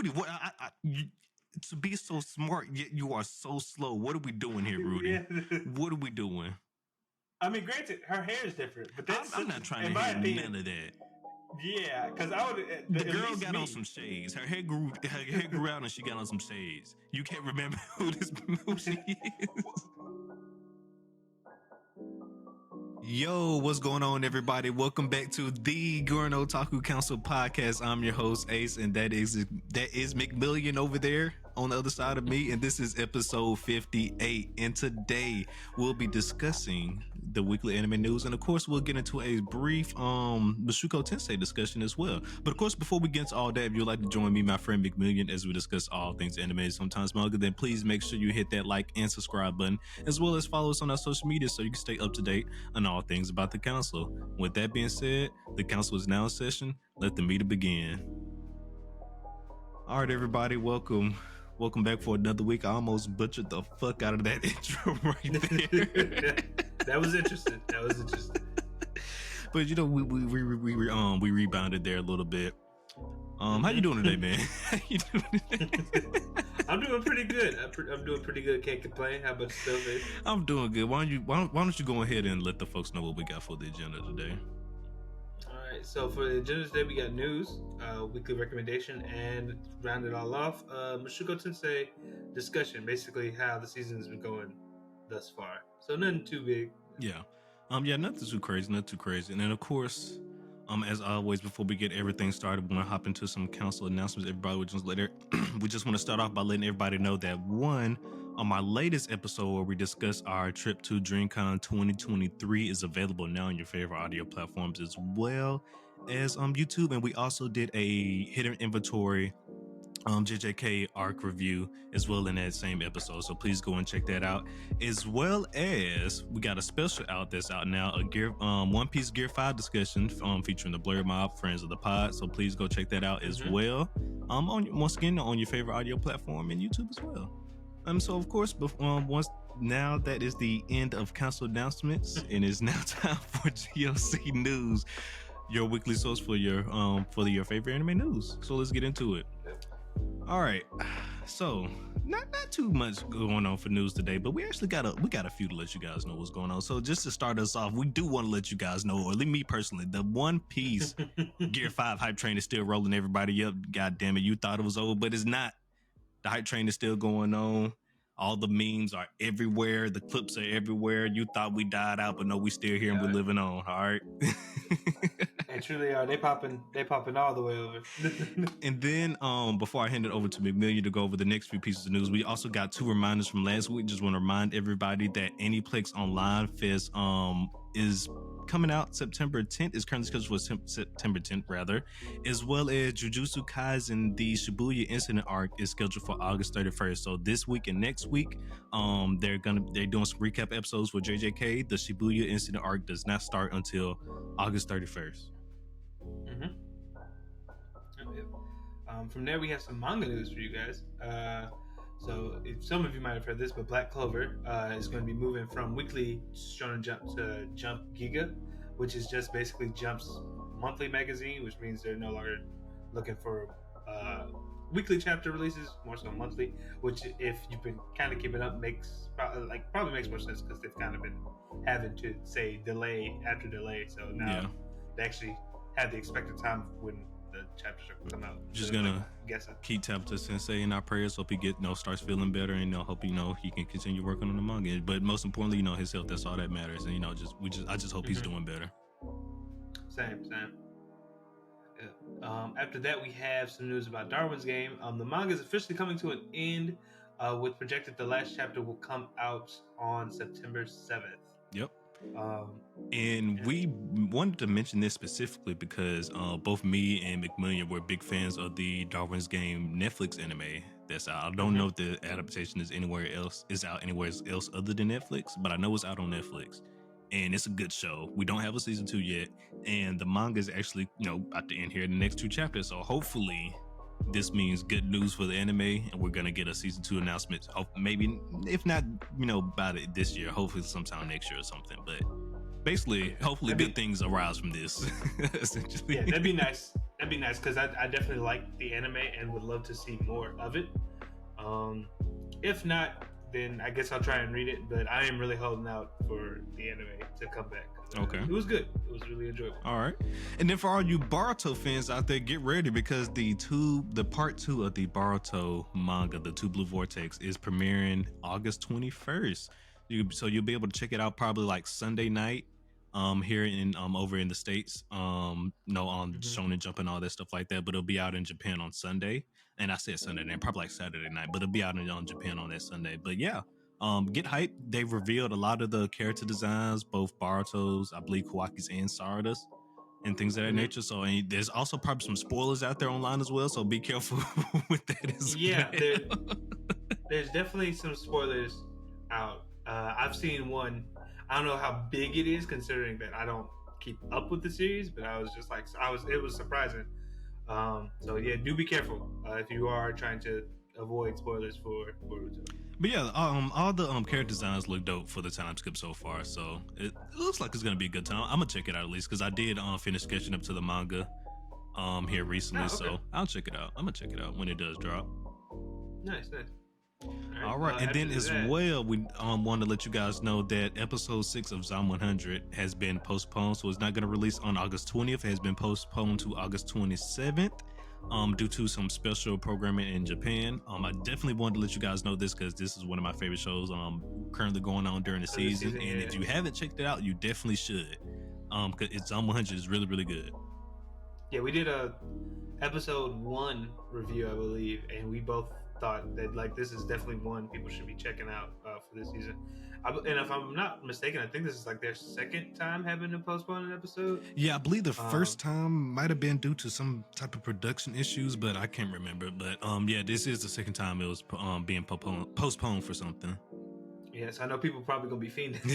Rudy, what? To be so smart, yet you are so slow. What are we doing here, Rudy? Yeah. What are we doing? I mean, granted, her hair is different, but I'm not trying to hear none of that. Yeah, because I would. The girl got on some shades. Her hair grew out, and she got on some shades. You can't remember who she is. Yo, what's going on, everybody? Welcome back to the Gurren Otaku Council podcast. I'm your host, Ace, and that is McMillian over there on the other side of me, and this is episode 58. And today we'll be discussing the weekly anime news, and of course we'll get into a brief Mushoku Tensei discussion as well. But of course, before we get into all that, if you'd like to join me, my friend McMillian, as we discuss all things anime, sometimes manga, then please make sure you hit that like and subscribe button, as well as follow us on our social media so you can stay up to date on all things about the council. With that being said, the council is now in session. Let the meeting begin. All right, everybody, welcome back for another week. I almost butchered the fuck out of that intro right there. That was interesting. But you know, we rebounded there a little bit. How you doing today, man? How you doing today? I'm doing pretty good. I'm doing pretty good. Can't complain. How about yourself, man? I'm doing good. Why don't you go ahead and let the folks know what we got for the agenda today? All right. So for the agenda today, we got news, weekly recommendation, and round it all off, Mushoku Tensei discussion. Basically, how the season's been going thus far. So nothing too big. Yeah. Nothing too crazy. And then of course, as always, before we get everything started, we want to hop into some council announcements. Everybody, we just want to start off by letting everybody know that on my latest episode where we discuss our trip to DreamCon 2023 is available now on your favorite audio platforms as well as YouTube. And we also did a hidden inventory JJK arc review as well in that same episode, so please go and check that out, as well as we got a special that's out now, a One Piece Gear 5 discussion featuring the Blur Mob, friends of the pod, so please go check that out as well, once again on your favorite audio platform and YouTube as well. So of course, now that is the end of council announcements, and it's now time for GOC News, your weekly source for your favorite anime news. So let's get into it. All right, so not too much going on for news today, but we actually got a few to let you guys know what's going on. So just to start us off, we do want to let you guys know, or at least me personally, the One Piece Gear 5 hype train is still rolling everybody up. God damn it, you thought it was over, but it's not. The hype train is still going on. All the memes are everywhere. The clips are everywhere. You thought we died out, but no, we still here and we're living on. All right. And truly are. They popping all the way over. And then before I hand it over to McMillian to go over the next few pieces of news, we also got two reminders from last week. Just want to remind everybody that Aniplex Online Fest is coming out September 10th. Is currently scheduled for September 10th, rather, as well as Jujutsu Kaisen, the Shibuya Incident arc, is scheduled for August 31st. So this week and next week, they're doing some recap episodes for JJK. The Shibuya Incident arc does not start until August 31st. From there, we have some manga news for you guys. So if some of you might have heard this, but Black Clover is going to be moving from weekly Shonen Jump to Jump Giga, which is just basically Jump's monthly magazine, which means they're no longer looking for weekly chapter releases, more so monthly, which if you've been kind of keeping up probably makes more sense because they've kind of been having to say delay after delay. So now they actually have the expected time when the chapters are come out. Just gonna keep Tabata Sensei in our prayers. Hope he starts feeling better, and hope he can continue working on the manga. But most importantly, his health. That's all that matters. And I just hope he's doing better. Same. Yeah. After that, we have some news about Darwin's Game. The manga is officially coming to an end, with projected the last chapter will come out on September 7th. Yep. And we wanted to mention this specifically because both me and McMillian were big fans of the Darwin's Game Netflix anime that's out. I don't know if the adaptation is out anywhere else other than Netflix, but I know it's out on Netflix. And it's a good show. We don't have a season 2 yet, and the manga is actually about to end here in the next 2 chapters. So hopefully this means good news for the anime, and we're gonna get a season 2 announcement. Maybe if not, about it this year, hopefully sometime next year or something. But basically, hopefully good things arise from this. Essentially, yeah, that'd be nice. that'd be nice because I definitely like the anime and would love to see more of it. Um, if not, then I guess I'll try and read it. But I am really holding out for the anime to come back. Okay. It was good. It was really enjoyable. All right. And then for all you Boruto fans out there, get ready because the part 2 of the Boruto manga, the Two Blue Vortex, is premiering August 21st. So you'll be able to check it out probably like Sunday night here in over in the States. On Shonen Jump and all that stuff like that, but it'll be out in Japan on Sunday. And I said Sunday night, probably like Saturday night, but it'll be out in Japan on that Sunday. But yeah. Get hyped. They've revealed a lot of the character designs, both Baruto's, I believe Kawaki's and Sarada's, and things of that nature. So there's also probably some spoilers out there online as well. So be careful with that as well. There's definitely some spoilers out. I've seen one. I don't know how big it is, considering that I don't keep up with the series, but I was just like, it was surprising. So yeah, do be careful if you are trying to avoid spoilers for Boruto. But yeah, all the character designs look dope for the time skip so far, so it looks like it's gonna be a good time. I'm gonna check it out at least because I did finish sketching up to the manga here recently, so I'll check it out. I'm gonna check it out when it does drop. Nice. All right, and then as well, we want to let you guys know that episode 6 of Zom 100 has been postponed, so it's not gonna release on August 20th. It has been postponed to August 27th. Due to some special programming in Japan. I definitely wanted to let you guys know this because this is one of my favorite shows currently going on during the season. And if you haven't checked it out, you definitely should. Because it's on 100 is really, really good. Yeah, we did a episode 1 review, I believe, and we both thought that like this is definitely one people should be checking out for this season. And if I'm not mistaken, I think this is like their second time having to postpone an episode. Yeah, I believe the first time might have been due to some type of production issues, but I can't remember. But yeah, this is the second time it was being postponed for something. Yes, I know people probably gonna be fiending.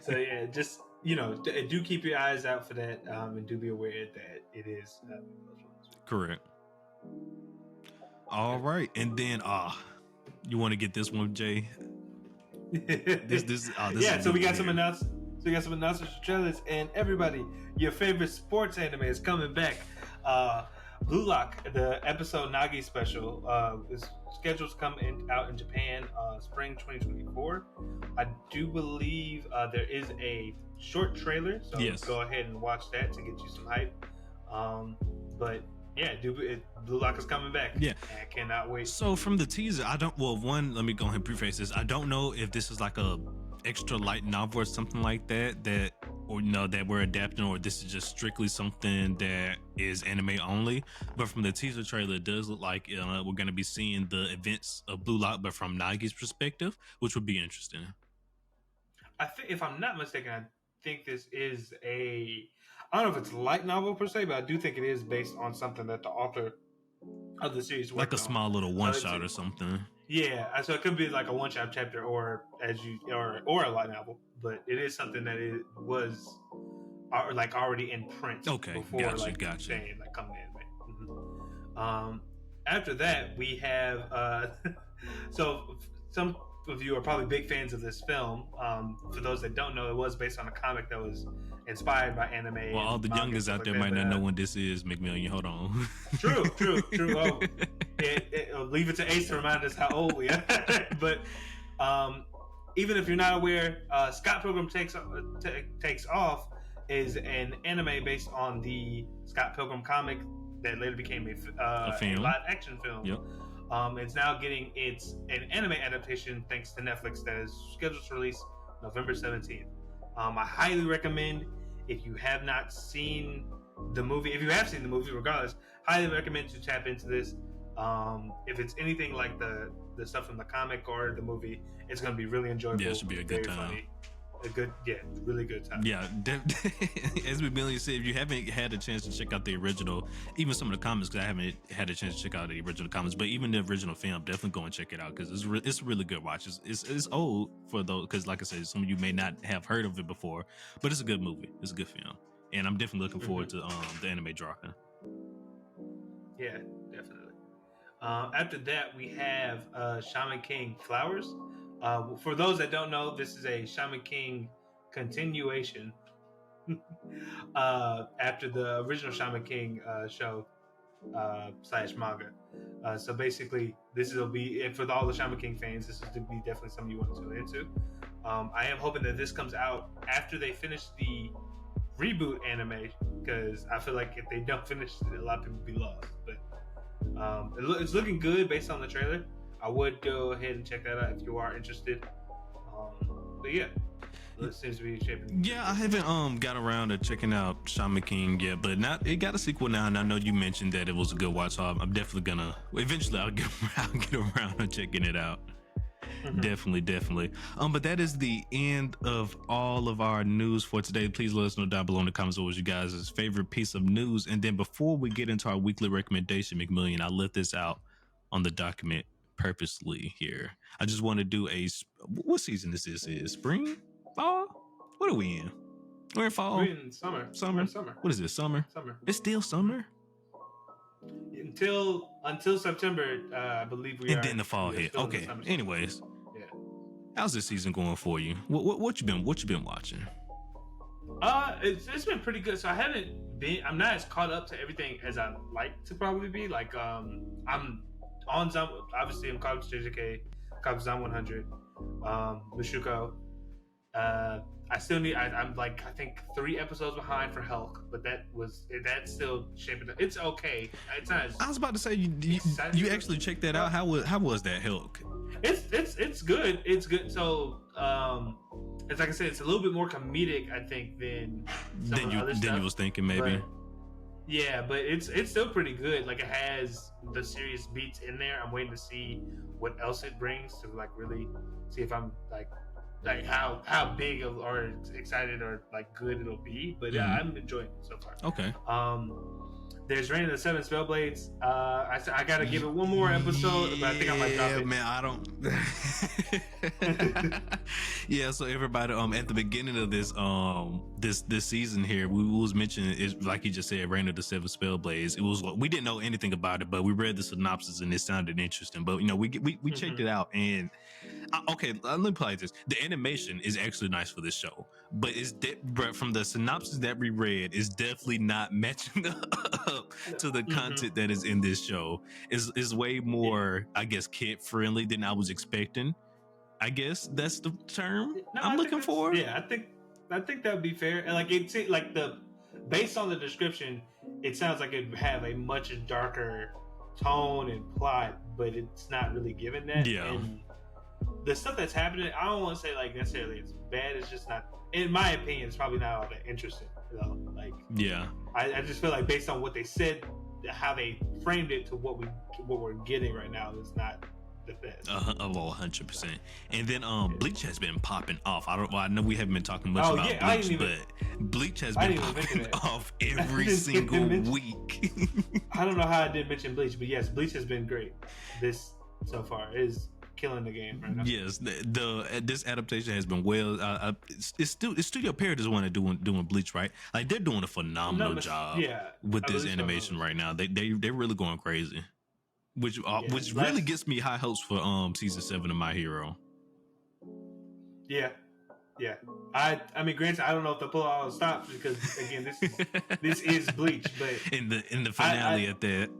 so yeah, just do keep your eyes out for that, and do be aware that it is correct. All right, and then you want to get this one, Jay? So we got some announcements. So we got some announcements for trailers, and everybody, your favorite sports anime is coming back. Blue Lock, the episode Nagi special, is scheduled to come out in Japan spring 2024. I do believe there is a short trailer, so go ahead and watch that to get you some hype. But yeah, Blue Lock is coming back. Yeah, and I cannot wait. So from the teaser, let me go ahead and preface this. I don't know if this is like a extra light novel or something like that we're adapting, or this is just strictly something that is anime only. But from the teaser trailer, it does look like we're going to be seeing the events of Blue Lock, but from Nagi's perspective, which would be interesting. I think, if I'm not mistaken, I think this is I don't know if it's a light novel per se, but I do think it is based on something that the author of the series worked on. Small little one-shot or something. Yeah, so it could be like a one-shot chapter or a light novel, but it is something that it was like already in print. Okay, before gotcha. Saying, like coming in. Mm-hmm. After that, we have so some of you are probably big fans of this film. For those that don't know, it was based on a comic that was inspired by anime. Well, all the youngers out there might not know when this is, McMillian. Hold on. True. Oh, leave it to Ace to remind us how old we are. But even if you're not aware, Scott Pilgrim Takes Off is an anime based on the Scott Pilgrim comic that later became a live action film. Yep. It's now getting an anime adaptation thanks to Netflix that is scheduled to release November 17th. I highly recommend, if you have not seen the movie, if you have seen the movie regardless, highly recommend to tap into this. If it's anything like the stuff from the comic or the movie, it's going to be really enjoyable. Yeah, it should be a good time. Funny. Really good time. Yeah, as McMillian said, if you haven't had a chance to check out the original, even some of the comics, because I haven't had a chance to check out the original comics, but even the original film, definitely go and check it out because it's a really good watch. It's old for those, because like I said, some of you may not have heard of it before, but it's a good movie. It's a good film, and I'm definitely looking forward to the anime dropping. Yeah, definitely. After that, we have Shaman King Flowers. For those that don't know, this is a Shaman King continuation. after the original Shaman King show slash manga. So basically, this will be, and for all the Shaman King fans, this is to be definitely something you want to tune into. I am hoping that this comes out after they finish the reboot anime, because I feel like if they don't finish it, a lot of people will be lost. But it's looking good based on the trailer. I would go ahead and check that out if you are interested. But yeah, it seems to be shaping. Yeah, I haven't got around to checking out Shaman King yet, but not it got a sequel now, and I know you mentioned that it was a good watch, so I'm definitely gonna eventually I'll get around to checking it out. Definitely. But that is the end of all of our news for today. Please let us know down below in the comments what was you guys' favorite piece of news. And then before we get into our weekly recommendation, McMillian, I left this out on the document purposely here. I just want to do what season is this? Is spring? Fall? What are we in? We're in fall. We're in summer. Summer. What is this? Summer. It's still summer. Until September, I believe we are. And then the fall hit. Okay. Anyways, yeah. How's this season going for you? What you been watching? It's been pretty good. So I'm not as caught up to everything as I'd like to probably be. Like I'm on Zom. Obviously, I'm caught up to JJK, caught up to Zom 100, Mushoku. I still need. I'm like I think 3 episodes behind for Hulk, but that's still shaping up. It's okay. It's not. I was about to say you actually checked that out. How was that Hulk? It's good. It's good. So it's like I said, it's a little bit more comedic, I think, than you was thinking maybe. But it's still pretty good. Like it has the serious beats in there. I'm waiting to see what else it brings to like really see if I'm like how big or excited or like good it'll be. But yeah, I'm enjoying it so far. Okay. There's Reign of the Seven Spellblades. I gotta give it one more episode, but I think I might drop it. Yeah, man, I don't. Yeah, so everybody, at the beginning of this season here, we was mentioning is like you just said, Reign of the Seven Spellblades. It was we didn't know anything about it, but we read the synopsis and it sounded interesting. But we checked it out, and okay, let me play this. The animation is actually nice for this show, but but from the synopsis that we read, is definitely not matching up to the content that is in this show. Is way more, I guess, kid friendly than I was expecting. I guess that's the term I'm looking for. Yeah, I think that would be fair. And like it, like based on the description, it sounds like it'd have a much darker tone and plot, but it's not really given that. Yeah. And the stuff that's happening, I don't want to say like necessarily it's bad. It's just not, in my opinion, it's probably not all that interesting. Though. Like, yeah, I just feel like based on what they said, how they framed it to what we're getting right now is not the best. 100%. And then Bleach has been popping off. I know we haven't been talking much about Bleach, but Bleach has been popping off every single week. I don't know how I didn't mention Bleach, but yes, Bleach has been great. This so far is killing the game right now. Yes, this adaptation has been well. It's Studio Parrot is the one that doing Bleach, right? Like they're doing a phenomenal job with this animation right now. They're really going crazy, which really gets me high hopes for season 7 of My Hero. Yeah. I mean, granted, I don't know if the pull all stops because again, this is Bleach, but in the finale at that.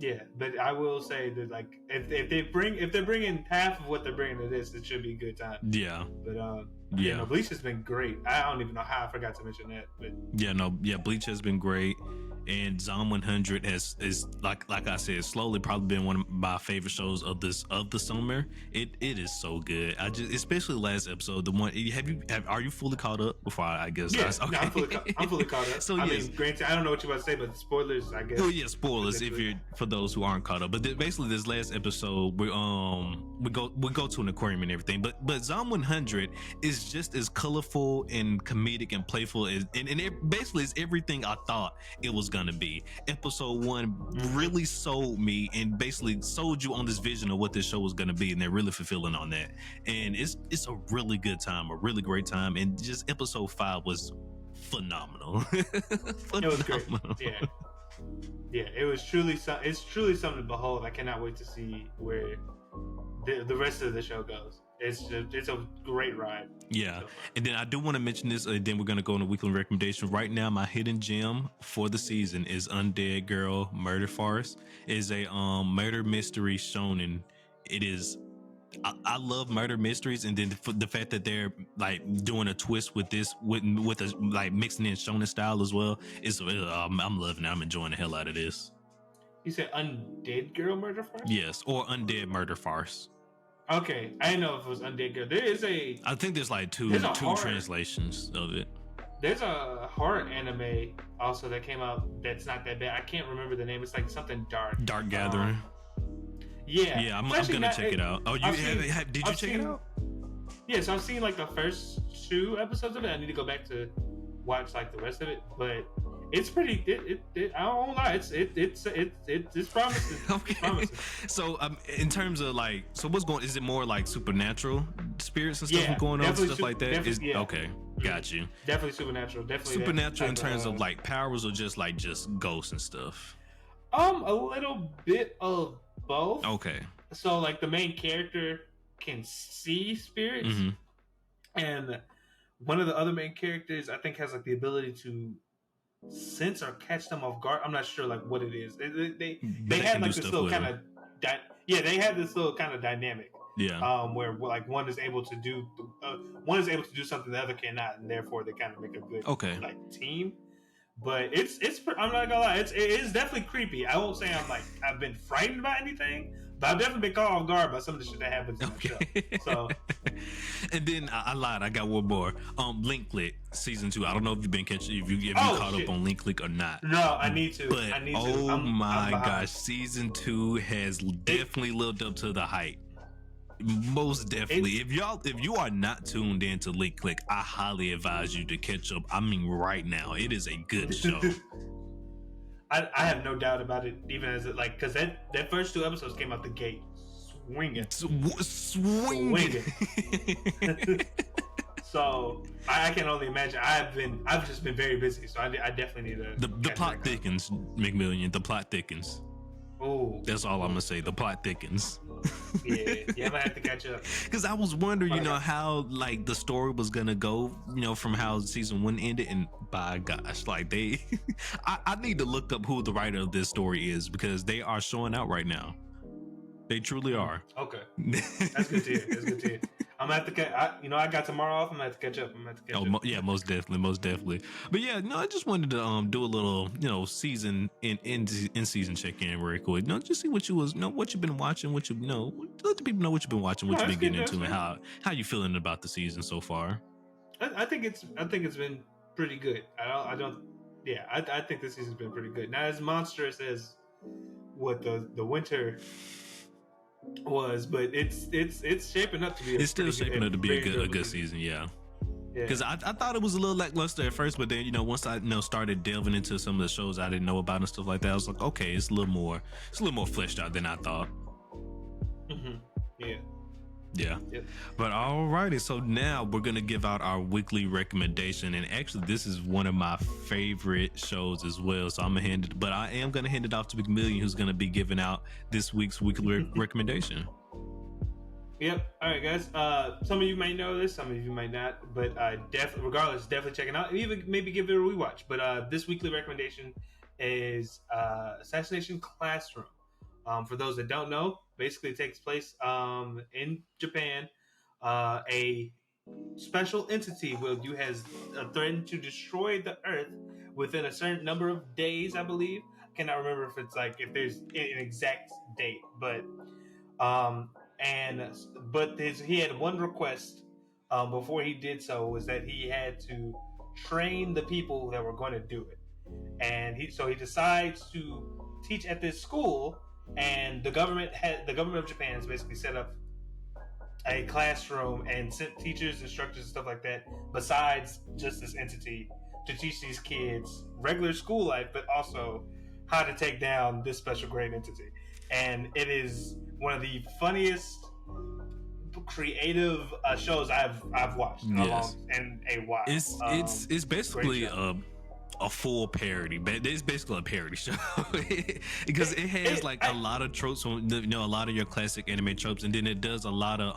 Yeah, but I will say that like if they're bringing half of what they're bringing to this, it should be a good time. Yeah. But Bleach has been great. I don't even know how I forgot to mention that. But Bleach has been great, and Zom 100 is like I said, slowly probably been one of my favorite shows of the summer. It is so good. I just, especially the last episode, the one. Are you fully caught up? Before I guess. Yeah, okay. No, I'm fully caught up. So I mean, granted, I don't know what you're about to say, but spoilers, I guess. Oh yeah, spoilers if you're for those who aren't caught up. But basically, this last episode, we go to an aquarium and everything. But Zom 100 is just as colorful and comedic and playful as, and it basically is everything I thought it was gonna be. Episode 1 really sold me and basically sold you on this vision of what this show was gonna be, and they're really fulfilling on that. And it's a really good time, a really great time, and just episode 5 was phenomenal. It was great. Yeah, it was truly something to behold. I cannot wait to see where the rest of the show goes. it's a great ride. Yeah, So far. and then I do want to mention this. Then we're gonna go on a weekly recommendation. Right now, my hidden gem for the season is Undead Girl Murder Farce. It is a murder mystery shonen. It is. I love murder mysteries, and then the fact that they're like doing a twist with this, with a like mixing in shonen style as well. Is I'm loving it. I'm enjoying the hell out of this. You said Undead Girl Murder Farce? Yes, or Undead Murder Farce. Okay, I didn't know if it was Undead Girl. There is I think there's like two translations of it. There's a horror anime also that came out that's not that bad. I can't remember the name. It's like something dark. Dark Gathering. Yeah, I'm gonna check it out. Oh, did you check it out? Yeah, so I've seen like the first 2 episodes of it. I need to go back to watch like the rest of it, but it's pretty. I don't lie. It's promising. Okay. It's promising. So in terms of like, so what's going? Is it more like supernatural spirits and stuff going on, stuff like that? Okay, got you. Definitely supernatural. Definitely supernatural in terms of like powers, or just ghosts and stuff. A little bit of both. Okay. So like the main character can see spirits, and one of the other main characters I think has like the ability to sense or catch them off guard. I'm not sure like what it is. They had like this little kind of they had this little kind of dynamic. Yeah. Where like one is able to do something the other cannot, and therefore they kind of make a good like team. But it's I'm not gonna lie, it is definitely creepy. I won't say I've been frightened by anything, but I've definitely been caught off guard by some of the shit that happens in the show. So, and then I lied. I got one more. LinkTree season 2. I don't know if you've been caught up on LinkTree or not. No, I need to. But I'm gosh, season 2 has definitely lived up to the hype. Most definitely. If you are not tuned into LinkTree, I highly advise you to catch up. I mean, right now, it is a good show. I have no doubt about it. Even as it because that first 2 episodes came out the gate swinging. So I can only imagine. I've just been very busy, so I definitely need to. The plot thickens, McMillian. The plot thickens. Oh, that's all I'm gonna say. The plot thickens. yeah, I'm gonna have to catch up. Because I was wondering, how like the story was gonna go, from how season 1 ended, and by gosh, like I need to look up who the writer of this story is, because they are showing out right now. They truly are. Okay, that's good to hear. I'm gonna have to catch. I got tomorrow off. I'm gonna have to catch up. Yeah, most definitely. But yeah, no, I just wanted to do a little, season in season check in very quick. Just see what what you've been watching, let the people know what you've been watching, what you've been getting into, and how you feeling about the season so far. I think it's been pretty good. I think this season's been pretty good. Not as monstrous as what the winter was, but it's shaping up to be. It's still shaping up to be a good season, yeah. Because I thought it was a little lackluster at first, but then once I started delving into some of the shows I didn't know about and stuff like that, I was like, okay, it's a little more fleshed out than I thought. Yeah. Yep. But alrighty, so now we're gonna give out our weekly recommendation, and actually this is one of my favorite shows as well. So I am gonna hand it off to McMillian, who's gonna be giving out this week's weekly recommendation. Yep. All right, guys. Some of you might know this, some of you might not, but definitely check it out, and even maybe give it a rewatch. But this weekly recommendation is Assassination Classroom. For those that don't know, basically it takes place in Japan. A special entity has threatened to destroy the Earth within a certain number of days, I believe. I cannot remember if there's an exact date, but he had one request before he did so, was that he had to train the people that were going to do it, and he decides to teach at this school. And the government of Japan has basically set up a classroom and sent teachers, instructors, and stuff like that, besides just this entity, to teach these kids regular school life, but also how to take down this special great entity. And it is one of the funniest, creative shows I've watched in a while. It's basically a full parody, but it's basically a parody show because it has like a lot of tropes from a lot of your classic anime tropes, and then it does a lot of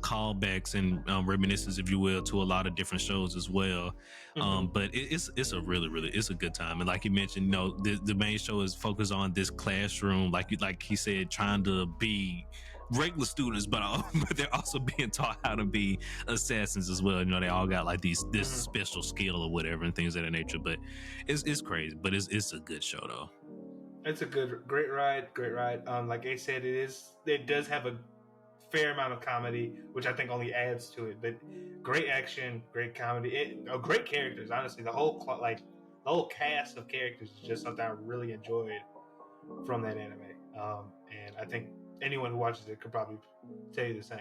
callbacks and reminiscences, if you will, to a lot of different shows as well. But it's a really it's a good time, and like you mentioned, the main show is focused on this classroom, like he said, trying to be regular students, but they're also being taught how to be assassins as well. They all got like this special skill or whatever and things of that nature. But it's crazy, but it's a good show though. It's a great ride. Like Ace said, it does have a fair amount of comedy, which I think only adds to it. But great action, great comedy, great characters. Honestly, the whole cast of characters is just something I really enjoyed from that anime. And I think anyone who watches it could probably tell you the same.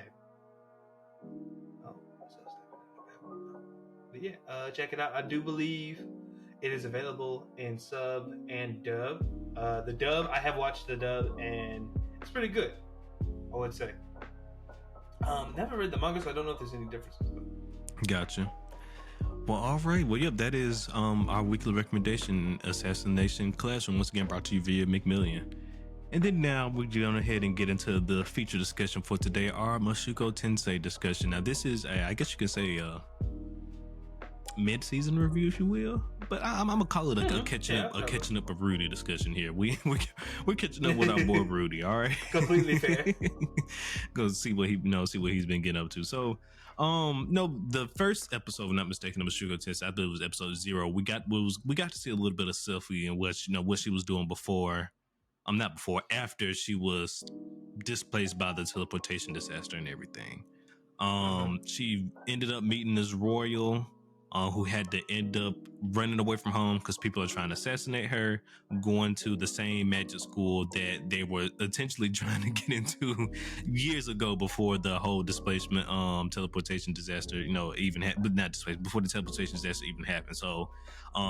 But yeah, check it out. I do believe it is available in sub and dub. The dub, I have watched the dub, and it's pretty good, I would say. Never read the manga, so I don't know if there's any differences though. Gotcha. Well, all right. Well, yep, that is our weekly recommendation, Assassination Classroom, once again brought to you via McMillian. And then now we're going ahead and get into the feature discussion for today, our Mushoku Tensei discussion. Now, this is, I guess you can say, mid-season review, if you will. But I'm gonna call it a catching up of Rudy discussion here. We're catching up with our boy Rudy. All right, completely fair. Go see what he's been getting up to. So, no, the first episode, if I'm not mistaken, of Mushoku Tensei, I believe it was episode 0. We got to see a little bit of Sylvie and what she was doing before. After she was displaced by the teleportation disaster and everything. She ended up meeting this royal who had to end up running away from home because people are trying to assassinate her, going to the same magic school that they were intentionally trying to get into years ago before the whole displacement teleportation disaster, even but not displacement, before the teleportation disaster even happened. So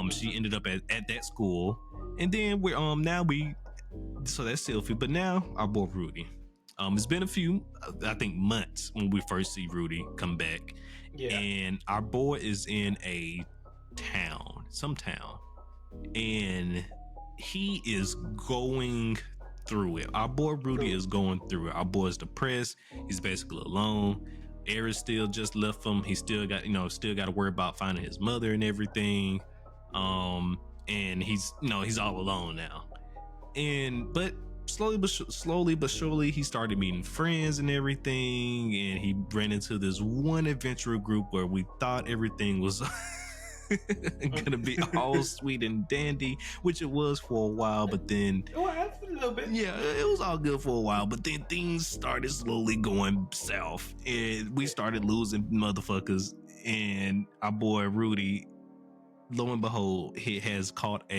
she ended up at that school, and then we're so that's Sylvie, but now our boy Rudy. It's been a few, I think, months when we first see Rudy come back. Yeah. And our boy is in some town, and he is going through it. Our boy Rudy is going through it. Our boy is depressed. He's basically alone. Aries still just left him. He still got to worry about finding his mother and everything. And he's all alone now. But slowly but surely, he started meeting friends and everything, and he ran into this one adventurer group where we thought everything was gonna be all sweet and dandy, which it was for a while, but then a little bit. Yeah, it was all good for a while, but then things started slowly going south, and we started losing motherfuckers. And our boy Rudy, lo and behold, he has caught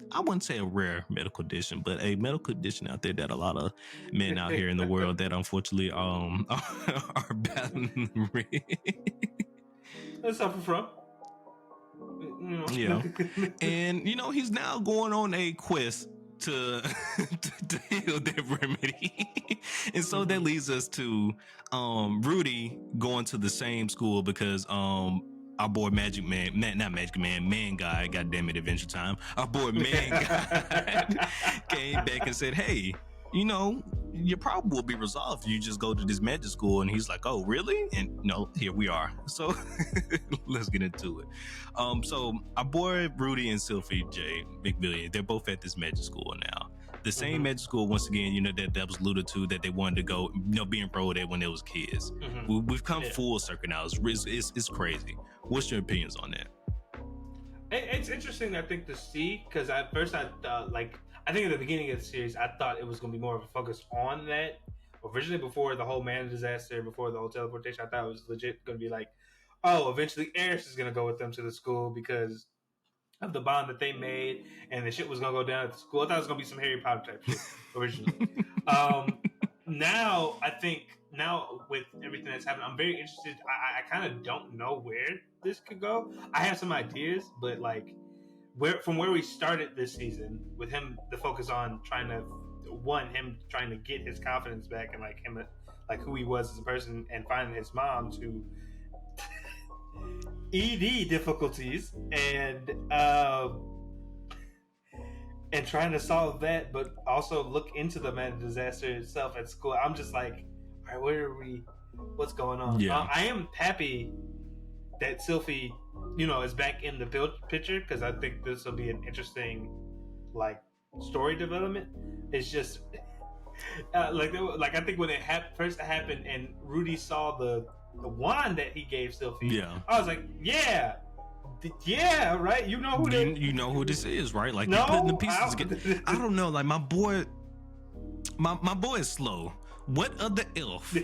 I wouldn't say a rare medical condition, but a medical condition out there that a lot of men out here in the world that unfortunately are battling with. Let's suffer from. Yeah. And he's now going on a quest to heal that remedy. And so that leads us to Rudy going to the same school because our boy Man Guy, goddammit, Adventure Time. Our boy Man Guy came back and said, hey, your problem will be resolved if you just go to this magic school. And he's like, oh, really? And no, here we are. So let's get into it. So our boy Rudy and Sylvie J. McMillian, they're both at this magic school now. The same magic school, once again, that was alluded to, that they wanted to go, be enrolled at when they was kids. We've come full circle now. It's crazy. What's your opinions on that? It's interesting, I think, to see, because at first I think at the beginning of the series, I thought it was going to be more of a focus on that. Originally, before the whole man disaster, before the whole teleportation, I thought it was legit going to be like, oh, eventually Aris is going to go with them to the school because of the bond that they made, and the shit was going to go down at the school. I thought it was going to be some Harry Potter type shit originally. Now with everything that's happened, I'm very interested. I kind of don't know where this could go. I have some ideas, but from where we started this season, with him, the focus on him trying to get his confidence back, and who he was as a person, and finding his mom, to ED difficulties and trying to solve that, but also look into the man disaster itself at school. I'm just like, all right, where are we? What's going on? Yeah. I am happy that Sylphie, is back in the picture because I think this will be an interesting, like, story development. It's just like I think when it first happened and Rudy saw the wand that he gave Sylphie, Yeah. I was like, yeah, right. You know who you know who this is, right? Like, No, you're putting the pieces together. I don't know. Like, my boy is slow. What other elf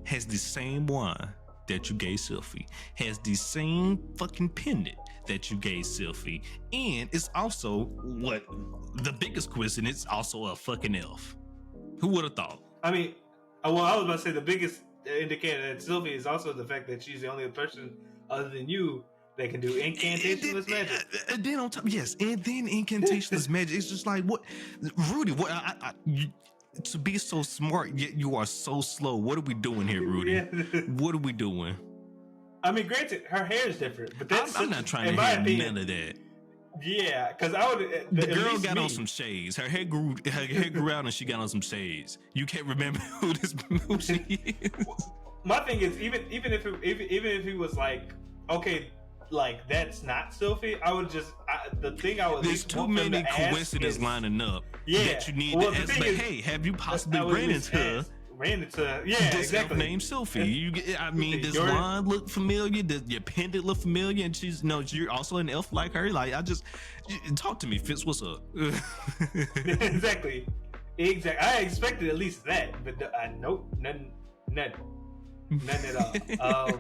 has the same wand that you gave Sylphie, has the same fucking pendant that you gave Sylphie, and it's also what the biggest coincidence, also a fucking elf? Who would have thought? I mean, well, I was about to say the biggest indicator that Sylphie is also the fact that she's the only person other than you that can do incantationless magic. And then on top, yes, and then incantationless magic. It's just like, what, Rudy? What? To be so smart yet you are so slow. What are we doing here, Rudy? Yeah. What are we doing? I mean, granted, her hair is different, but that's I'm not trying to hear none of that. Yeah, because I would. The girl got on some shades. Her hair grew out, and she got on some shades. You can't remember who she is. My thing is, even if he was like, okay, like, that's not Sylphie, I would just the thing I would. There's too many coincidences lining up. Yeah, that you need to ask. But hey, have you possibly ran into this exactly named Sylphie? Does wand look familiar? Does your pendant look familiar? And she's you're also an elf like her. Like, talk to me, Fitz. What's up? Exactly. I expected at least that, but nope, none at all.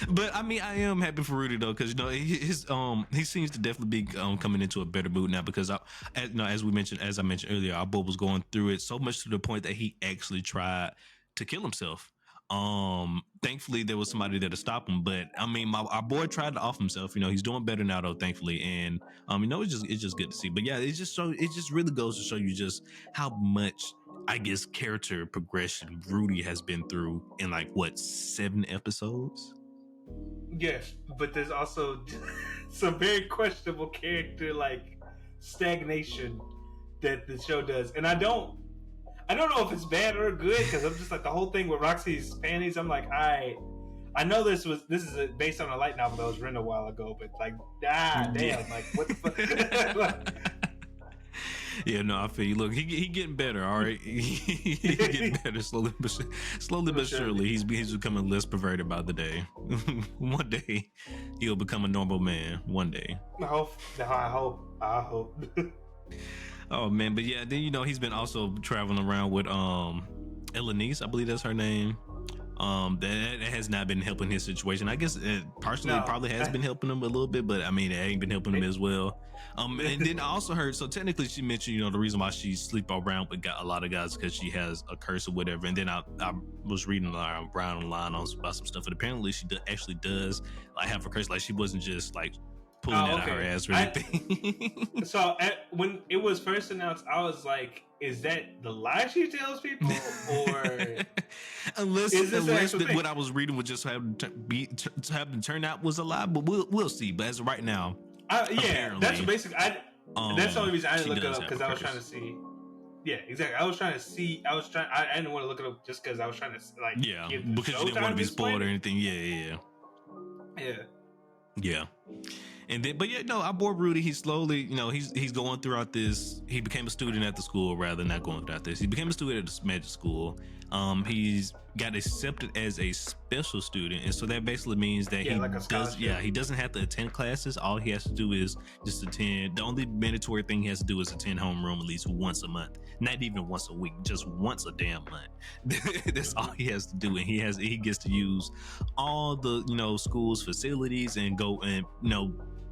But I mean, I am happy for Rudy though, because he seems to definitely be coming into a better mood now, because as I mentioned earlier, our boy was going through it so much to the point that he actually tried to kill himself. Thankfully there was somebody there to stop him, but I mean, our boy tried to off himself. He's doing better now though, thankfully, and it's just good to see. But yeah, it just really goes to show you just how much, I guess, character progression Rudy has been through in, like, what, 7 episodes? Yes, but there's also some very questionable character, like, stagnation that the show does, and I don't know if it's bad or good, because I'm just like, the whole thing with Roxy's panties, I'm like, I know this is based on a light novel that was written a while ago, but like, damn, like, what the fuck? Yeah, no, I feel you. Look, he getting better, all right. He getting better slowly but surely. He's becoming less perverted by the day. One day, he'll become a normal man. One day. I hope. Oh man, but yeah, then he's been also traveling around with Elenice, I believe that's her name. That has not been helping his situation. I guess it partially probably has been helping him a little bit, but I mean, it ain't been helping him as well. And then I also heard, so technically she mentioned, the reason why she sleep around with a lot of guys because she has a curse or whatever. And then I was reading around online about some stuff, and apparently she actually does, like, have a curse. Like, she wasn't just like pulling that out her ass or anything. So when it was first announced, I was like, is that the lie she tells people, or unless what I was reading would just have to turn out was a lie? But we'll see. But as of right now, that's basically. That's the only reason I didn't look it up, because I was trying to see. Yeah, exactly. I didn't want to look it up just because I was trying to, like, because you didn't want to be spoiled or anything. Yeah. And then, but yeah, no, our boy Rudy, he's slowly, he's going throughout this. He became a student at the school, rather than not going throughout this. He became a student at the magic school. He's got accepted as a special student, and so that basically means that he doesn't have to attend classes. All he has to do is just attend. The only mandatory thing he has to do is attend homeroom at least once a month, not even once a week, just once a damn month. That's all he has to do, and he gets to use all the school's facilities and go and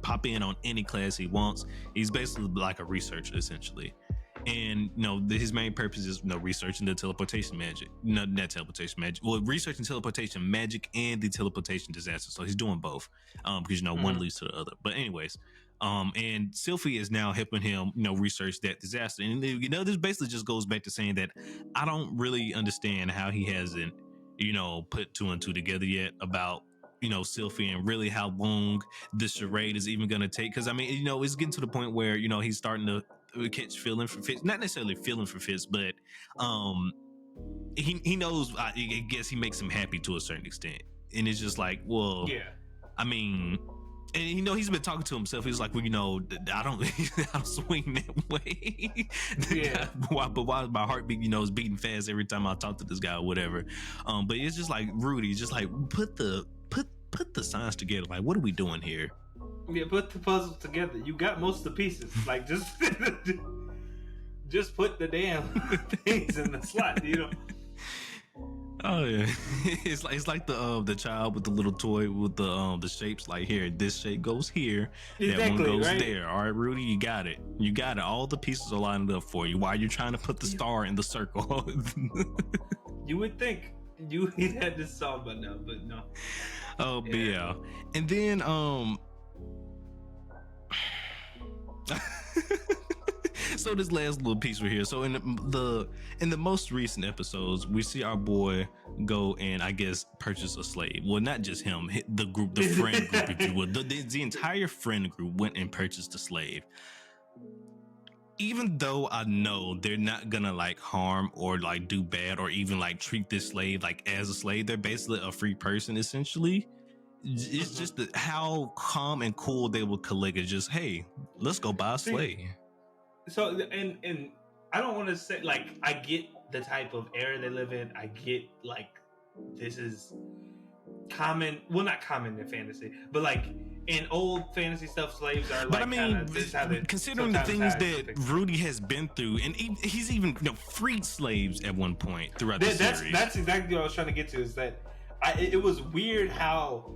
pop in on any class he wants. He's basically like a researcher essentially. And his main purpose is researching the teleportation magic. Not teleportation magic. Well, researching teleportation magic and the teleportation disaster. So he's doing both. Because one leads to the other. But anyways, and Sylphie is now helping him, research that disaster. And this basically just goes back to saying that I don't really understand how he hasn't, put 2 and 2 together yet about Sylphie, and really how long this charade is even going to take. Because I mean, it's getting to the point where he's starting to catch feeling for Fitz, not necessarily feeling for Fitz, but he knows. I guess he makes him happy to a certain extent, and it's just like, well, Yeah. I mean, and he's been talking to himself. He's like, well, I don't swing that way. Yeah. But why my heartbeat, is beating fast every time I talk to this guy or whatever. But it's just like, Rudy, just like put the signs together. Like, what are we doing here? Yeah, put the puzzle together. You got most of the pieces. Like, just put the damn things in the slot. Oh yeah, it's like the child with the little toy with the shapes. Like, here, this shape goes here, exactly, that one goes right? there. All right, Rudy, you got it. All the pieces are lined up for you. Why are you trying to put the star in the circle? You would think you had this solved by now, but no. Oh yeah. And then so this last little piece right here. So in the most recent episodes, we see our boy go and I guess purchase a slave. Well, not just him, the friend group, if you will. The entire friend group went and purchased a slave. Even though I know they're not gonna like harm or like do bad or even like treat this slave like as a slave, they're basically a free person essentially. It's just how calm and cool they will collect. It's just, hey, let's go buy a slave. So and I don't want to say, like, I get the type of era they live in. I get, like, this is common. Well, not common in fantasy, but like in old fantasy stuff, slaves are like. But I mean, kinda, considering the things that Rudy has been through, and he's even freed slaves at one point throughout the series. That's exactly what I was trying to get to. Is that it was weird how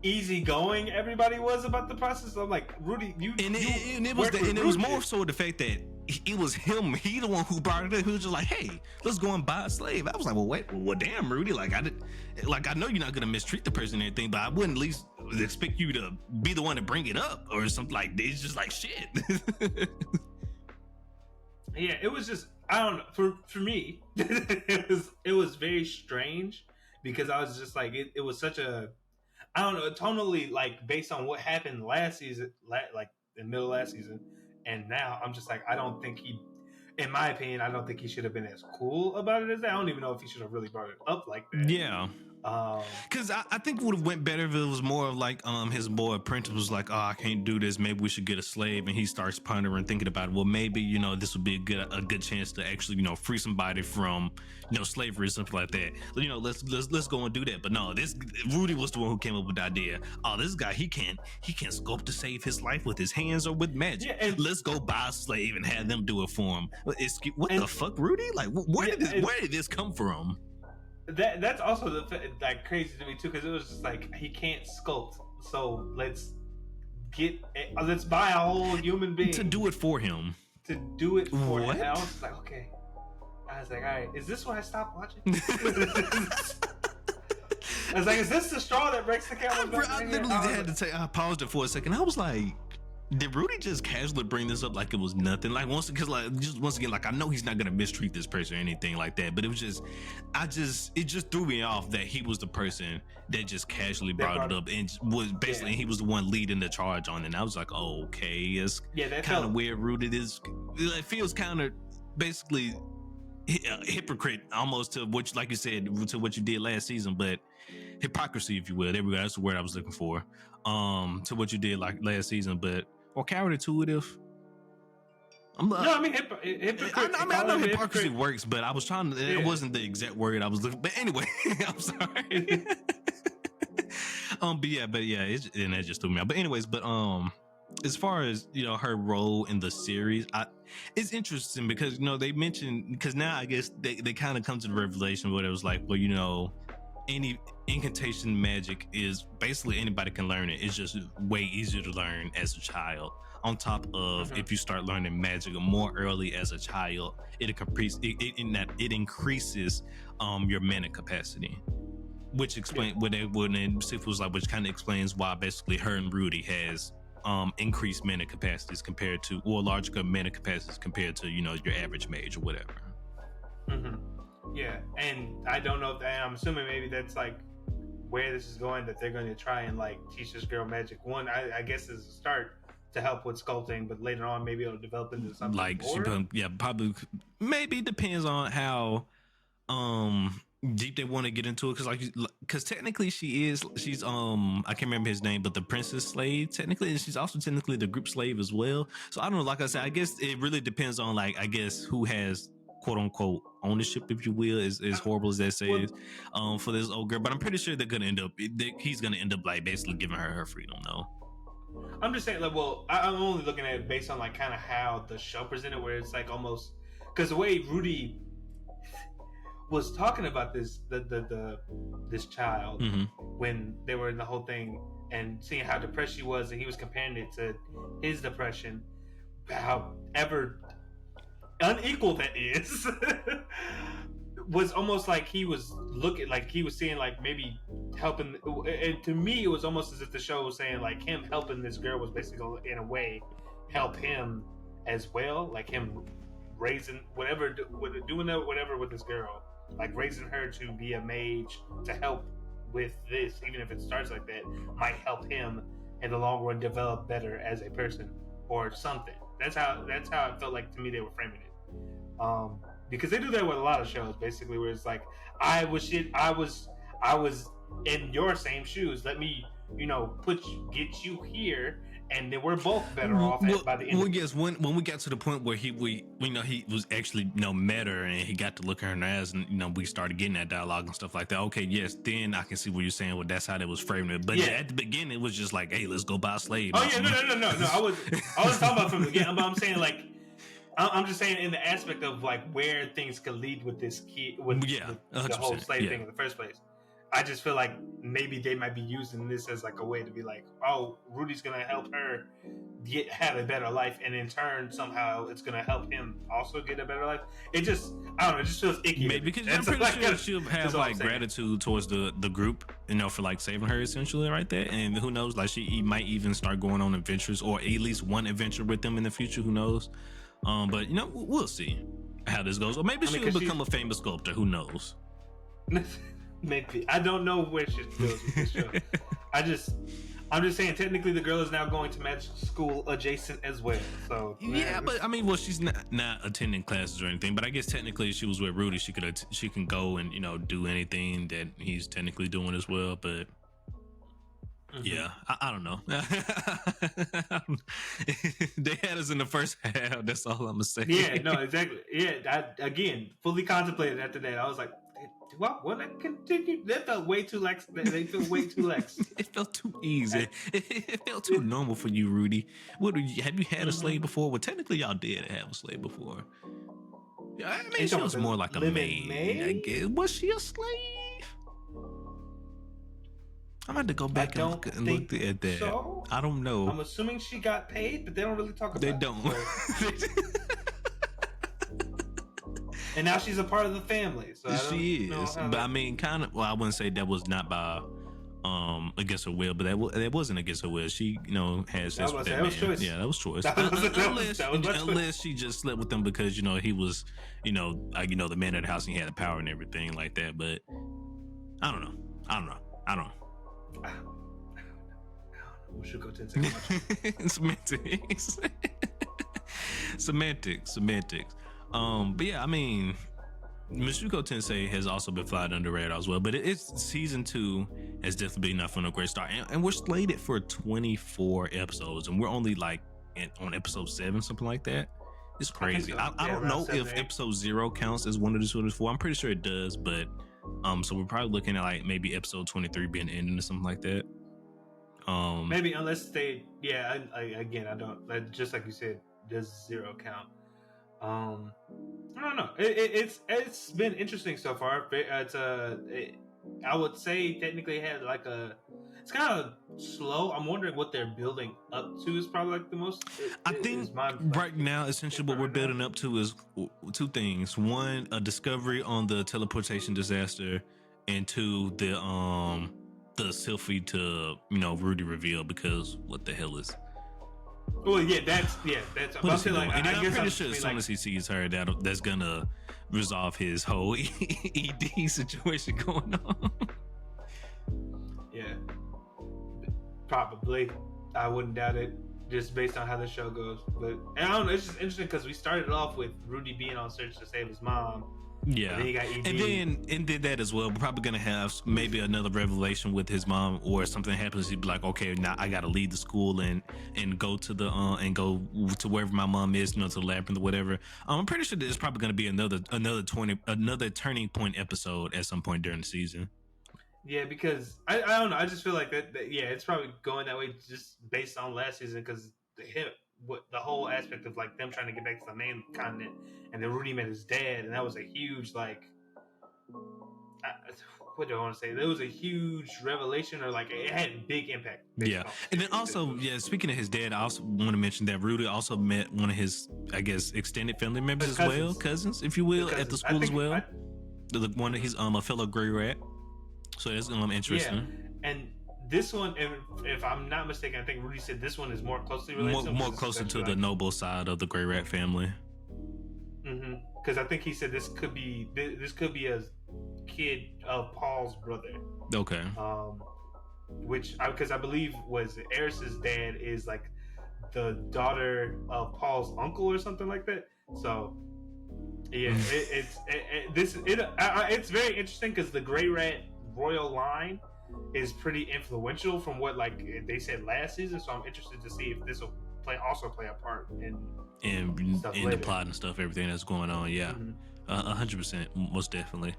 easygoing everybody was about the process. I'm like, Rudy, it was more so the fact that it was him. He the one who brought it up. He was just like, hey, let's go and buy a slave. I was like, well, damn, Rudy. Like, I know you're not gonna mistreat the person or anything, but I wouldn't at least expect you to be the one to bring it up or something like that. It's just like shit. Yeah, it was just, I don't know. For me, it was very strange because I was just like, it was such a, I don't know, tonally, like, based on what happened last season, like in the middle of last season, and now I'm just like, I don't think in my opinion, I don't think he should have been as cool about it as that. I don't even know if he should have really brought it up like that. Yeah. Because I think it would have went better if it was more of like his boy apprentice was like, oh, I can't do this, maybe we should get a slave, and he starts pondering, thinking about it. Well, maybe this would be a good chance to actually free somebody from slavery or something like that. Let's go and do that. But no, this Rudy was the one who came up with the idea. Oh, this guy, he can't sculpt to save his life with his hands or with magic. Yeah, let's go buy a slave and have them do it for him. What the fuck, Rudy? Like, where did this come from? That's also like crazy to me too, because it was just like, he can't sculpt, so let's buy a whole human being to do it for him. Him. And I was like, okay. I was like, all right, is this why I stopped watching? I was like, is this the straw that breaks the camel's back? I literally had to say, I paused it for a second. I was like, did Rudy just casually bring this up like it was nothing? Like, once again, like, I know he's not gonna mistreat this person or anything like that, but it was just, it just threw me off that he was the person that just casually brought it up and was basically, he was the one leading the charge on it. And I was like, oh, okay, it's kind of weird. Rudy it feels kind of basically hypocrite almost to what, like you said, to what you did last season, but hypocrisy, if you will. There we go. That's the word I was looking for. To what you did like last season, but or counterintuitive. Hypocrite. I know hypocrisy works, but I was trying to. It wasn't the exact word I was looking. But anyway, I'm sorry. But yeah, and that just threw me out. But anyways, as far as her role in the series, it's interesting because they mentioned, because now I guess they kind of come to the revelation where it was like, well, any incantation magic is basically anybody can learn it. It's just way easier to learn as a child. On top of if you start learning magic more early as a child, it increases your mana capacity, which explains which kind of explains why basically her and Rudy has increased mana capacities compared to, or larger mana capacities compared to your average mage or whatever. Yeah, and I don't know if I'm assuming maybe that's like where this is going, that they're going to try and like teach this girl magic. One, I guess, is a start to help with sculpting, but later on maybe it'll develop into something like more. probably maybe depends on how deep they want to get into it, because technically she's I can't remember his name, but the princess slave technically, and she's also technically the group slave as well. So I don't know, like I said, I guess it really depends on, like, I guess who has quote unquote ownership, if you will, is horrible as that says, for this old girl. But I'm pretty sure they're gonna end up he's gonna end up like basically giving her freedom though. I'm just saying, like, well, I'm only looking at it based on like kind of how the show presented, where it's like almost, because the way Rudy was talking about this this child when they were in the whole thing, and seeing how depressed she was, and he was comparing it to his depression, however unequal that is, was almost like he was looking, like he was seeing like maybe helping. And to me, it was almost as if the show was saying like him helping this girl was basically in a way help him as well, like him raising whatever, doing whatever with this girl, like raising her to be a mage to help with this, even if it starts like that, might help him in the long run develop better as a person or something. That's how it felt like to me they were framing it. Because they do that with a lot of shows, basically, where it's like, I was in your same shoes. Let me, get you here, and then we're both better off by the end. Well, yes, when we got to the point where he was actually met her, and he got to look her in the eyes, and we started getting that dialogue and stuff like that. Okay, yes, then I can see what you're saying. Well, that's how they was framing it. But at the beginning, it was just like, hey, let's go buy a slave. Oh yeah, no. I was talking about from the beginning, but I'm saying like. I'm just saying in the aspect of like where things could lead with this kid, with the whole slave thing in the first place. I just feel like maybe they might be using this as like a way to be like, oh, Rudy's gonna help her have a better life, and in turn somehow it's gonna help him also get a better life. It just, I don't know, it just feels icky. Maybe because I'm pretty sure she'll have like gratitude towards the group, for like saving her essentially right there. And who knows, like she might even start going on adventures, or at least one adventure with them in the future. Who knows? But we'll see how this goes. Or maybe she'll become a famous sculptor. Who knows? Maybe. I don't know where she goes with this show. I'm just saying, technically the girl is now going to magic school adjacent as well. So yeah, but I mean, well, she's not attending classes or anything. But I guess technically, if she was with Rudy, she can go and do anything that he's technically doing as well. But yeah, I don't know. They had us in the first half. That's all I'm gonna say. Yeah, no, exactly. Yeah, again, fully contemplated after that. I was like, do I want to continue? That felt way too lax. They feel way too lax. It felt too easy. It felt too normal for you, Rudy. Have you had a slave before? Well, technically, y'all did have a slave before. Yeah, I mean, she was more like a maid. I guess. Was she a slave? I'm about to go back and look at that. So. I don't know. I'm assuming she got paid, but they don't really talk about it. They don't. And now she's a part of the family. So she is. But I mean, kind of, well, I wouldn't say that was not by against her will, but that wasn't against her will. She, has sex with that man. Choice. Yeah, that was choice. Unless she just slept with him because, he was, the man of the house and he had the power and everything like that. But I don't know. Mushoku Tensei. Semantics. But yeah, I mean, Mushoku Tensei has also been flying under the radar as well. But it's season 2 has definitely been off on a great start, and we're slated for 24 episodes, and we're only like on episode 7, something like that. It's crazy. I don't know if episode 0 counts as one of the 24. I'm pretty sure it does, but so we're probably looking at like maybe episode 23 being ending or something like that. Maybe unless they, I don't. Just like you said, does 0 count? I don't know. It's been interesting so far. I would say technically it had like it's kind of slow. I'm wondering what they're building up to is probably like the most. I think right now, essentially what we're building up to is 2 things. 1, a discovery on the teleportation disaster, and 2, the selfie to Rudy reveal, because what the hell is. Well, that's. I'm pretty sure as soon as he sees her, that's gonna resolve his whole ED situation going on. Probably. I wouldn't doubt it, just based on how the show goes. But and I don't know. It's just interesting because we started off with Rudy being on search to save his mom. Yeah, And then he got ED. and did that as well. We're probably gonna have maybe another revelation with his mom, or something happens. He'd be like, okay, now I gotta leave the school and go to the and go to wherever my mom is, to the labyrinth or whatever. I'm pretty sure there's probably gonna be another turning point episode at some point during the season. Yeah, because I don't know. I just feel like that yeah, it's probably going that way just based on last season because the whole aspect of like them trying to get back to the main continent, and then Rudy met his dad, and that was a huge like, what do I want to say? There was a huge revelation, or like it had big impact. Yeah, and then also, speaking of his dad, I also want to mention that Rudy also met one of his, I guess, extended family members as well, cousins, if you will, at the school as well. One of his a fellow gray rat. So that's interesting. Yeah. And this one, if I'm not mistaken, I think Rudy said this one is more closely related. More closer to the noble side of the Grey Rat family. Because I think he said this could be a kid of Paul's brother. Okay. Which because I believe was Eris's dad is like the daughter of Paul's uncle or something like that. So yeah, it's very interesting because the Grey Rat royal line is pretty influential from what like they said last season, so I'm interested to see if this will also play a part in the plot and stuff, everything that's going on. 100%, most definitely.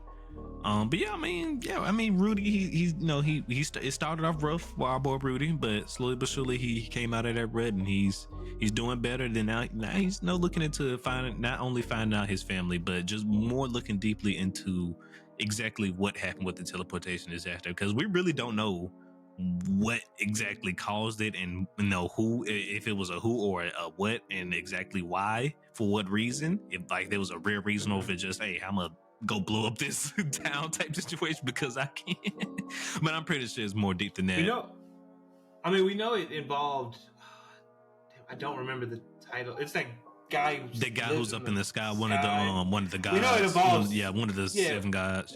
But I mean Rudy, it started off rough for our boy Rudy, but slowly but surely he came out of that red, and he's doing better. Than now he's looking into not only finding out his family, but just more looking deeply into exactly what happened with the teleportation disaster, because we really don't know what exactly caused it, and who, if it was a who or a what, and exactly why, for what reason, if like there was a real reason, or if it's just, hey, I'm gonna go blow up this town type situation because I can. But I'm pretty sure it's more deep than that. We know it involved, I don't remember the title. It's that guy who's up in the sky, one of the gods. We know it involves one of the 7 gods.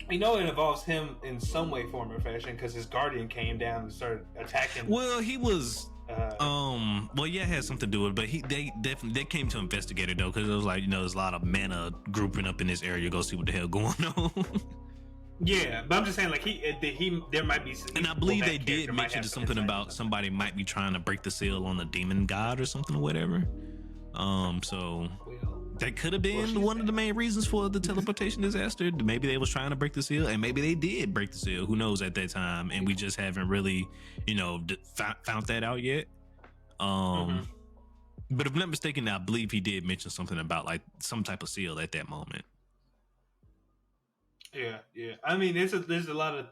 We know it involves him in some way, form, or fashion, because his guardian came down and started attacking. Well, he was it had something to do with it, but they came to investigate it though, because it was like, there's a lot of mana grouping up in this area, go see what the hell going on. Yeah, but I'm just saying, like there might be, and I believe they did mention something about somebody might be trying to break the seal on the demon god or something or whatever. So that could have been one of the main reasons for the teleportation disaster. Maybe they was trying to break the seal, and maybe they did break the seal. Who knows at that time? And we just haven't really, found that out yet. But if I'm not mistaken, I believe he did mention something about like some type of seal at that moment. Yeah. I mean, there's a lot of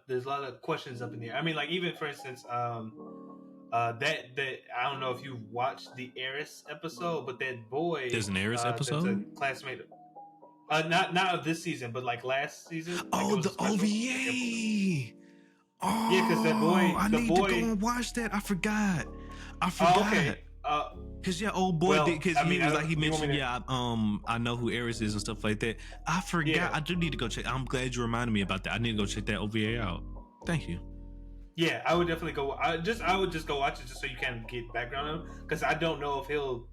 questions up in the air. I mean, like even for instance, that I don't know if you watched the Eris episode, but that boy, there's an Eris episode. That's a classmate. Not of this season, but like last season. Oh, the OVA. Oh, yeah, because that boy. I need to go and watch that. I forgot. Oh, okay. Cause old boy did, cause he mentioned, I know who Eris is and stuff like that. I forgot. Yeah. I do need to go check. I'm glad you reminded me about that. I need to go check that OVA out. Thank you. Yeah, I would definitely go. I would just go watch it just so you can get background on him, because I don't know if he'll.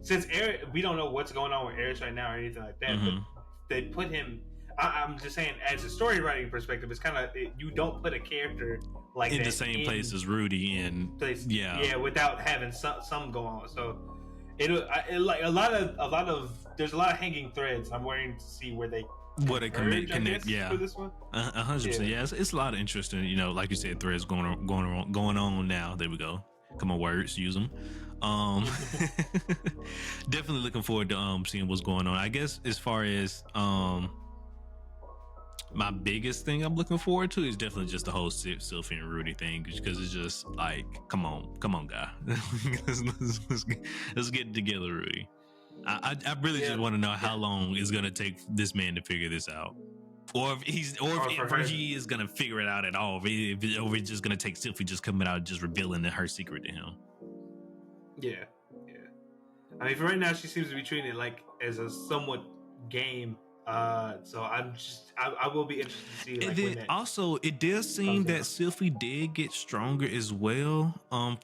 Since Eris, we don't know what's going on with Eris right now or anything like that. But they put him. I'm just saying, as a story writing perspective, it's kind of, you don't put a character like in that the same place as Rudy and without having some go on. So like a lot of there's a lot of hanging threads. I'm waiting to see where they connect. For this one. 100%. Yeah, it's a lot of interesting. Like you said, threads going on now. There we go. Come on, words, use them. Definitely looking forward to seeing what's going on. I guess as far as my biggest thing I'm looking forward to is definitely just the whole Sylphie and Rudy thing, because it's just like, come on, guy, let's get it together, Rudy. I really just want to know how long it's gonna take this man to figure this out, or if he is gonna figure it out at all, or it's just gonna take Sylphie just coming out and just revealing her secret to him. Yeah. I mean, for right now, she seems to be treating it like as a somewhat game So I will be interested to see like when that It does seem comes that down. Sylphie did get stronger as well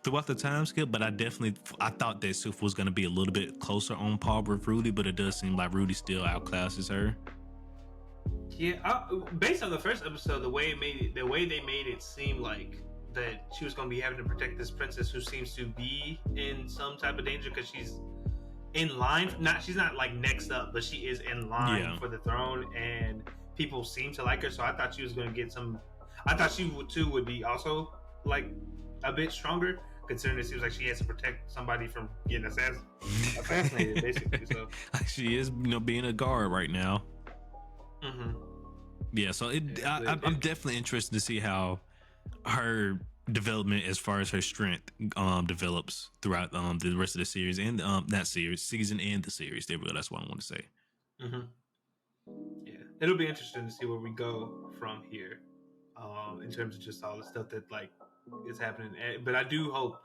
throughout the time skip, but I thought that Sylphie was going to be a little bit closer on par with Rudy, but it does seem like Rudy still outclasses her. Yeah, based on the first episode, the way they made it seem like that she was going to be having to protect this princess who seems to be in some type of danger because she's in line. She's not like next up, but she is in line Yeah. for the throne, and people seem to like her. So I thought she was going to get some. I thought she would be also like a bit stronger, considering it seems like she has to protect somebody from getting assassinated, basically. So She is, being a guard right now. mm-hmm. Yeah, so I'm definitely interested to see how her development as far as her strength develops throughout the rest of the series and that season and the series. That's what I want to say. Mm-hmm. Yeah, it'll be interesting to see where we go from here, in terms of just all the stuff that like is happening. But I do hope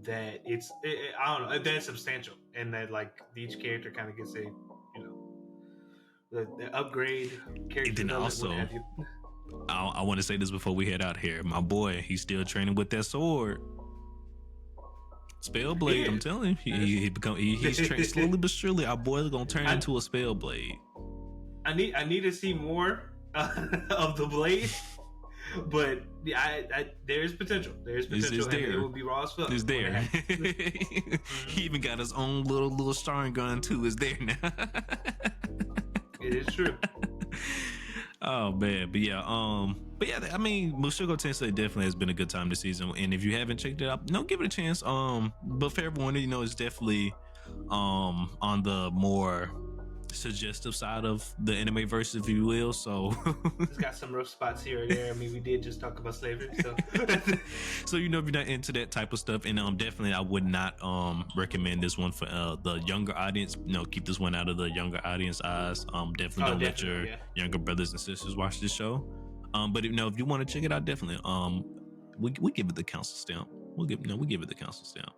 that I don't know, that it's substantial and that like each character kind of gets a the upgrade, character And then development, what also, have you. I want to say this before we head out here. My boy, he's still training with that sword. Spellblade, Yeah. I'm telling you, he's trained slowly but surely. Our boy's gonna turn into a Spellblade. I need to see more of the blade, but there's potential. There's potential. It's there. It will be raw as fuck. It's there. He even got his own little starring gun too. It's there now. It is true. Oh man, but yeah, I mean, Mushoku Tensei definitely has been a good time this season, and if you haven't checked it out, give it a chance. But for everyone, it's definitely on the more suggestive side of the anime verse, if you will. So It's got some rough spots here or there. I mean, we did just talk about slavery, so so if you're not into that type of stuff, and definitely I would not recommend this one for the younger audience. Keep this one out of the younger audience eyes. Definitely don't let your younger brothers and sisters watch this show. But if you want to check it out, definitely we give it the council stamp. We give it the council stamp.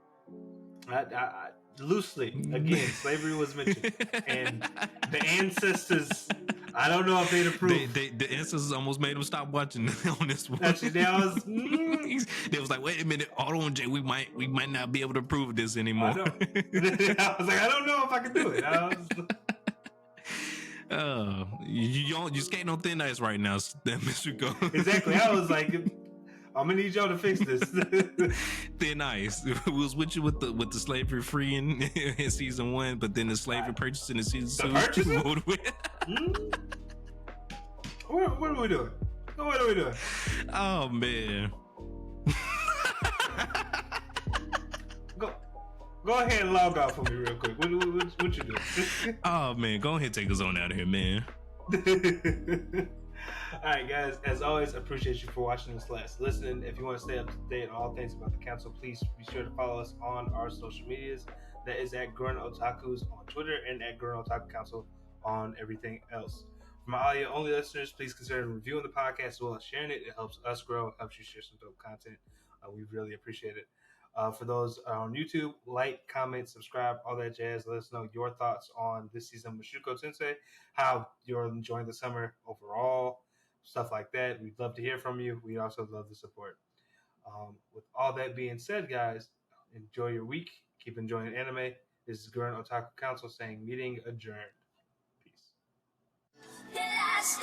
I loosely, again, slavery was mentioned, and the ancestors. I don't know if they'd approve. The ancestors almost made them stop watching on this one. Actually, they was like, wait a minute, hold on, Jay. We might not be able to prove this anymore. I was like, I don't know if I can do it. You skating on thin ice right now, Mr. Go. Exactly. I was like, I'm gonna need y'all to fix this. Thin ice. We was with you with the slavery free in season 1, but then the slavery purchasing in season 2. What are we doing? What are we doing? Oh man. Go ahead and log off for me real quick. What you doing? Oh man, go ahead and take us on out of here, man. All right, guys. As always, appreciate you for watching this last listen. If you want to stay up to date on all things about the council, please be sure to follow us on our social medias. That is at Gurren Otaku's on Twitter and at Gurren Otaku Council on everything else. For my audio-only listeners, please consider reviewing the podcast as well as sharing it. It helps us grow, helps you share some dope content. We really appreciate it. For those on YouTube, like, comment, subscribe, all that jazz. Let us know your thoughts on this season of Mushoku Tensei, how you're enjoying the summer overall, stuff like that. We'd love to hear from you. We also love the support. With all that being said, guys, enjoy your week. Keep enjoying anime. This is Gurren Otaku Council saying meeting adjourned. Peace.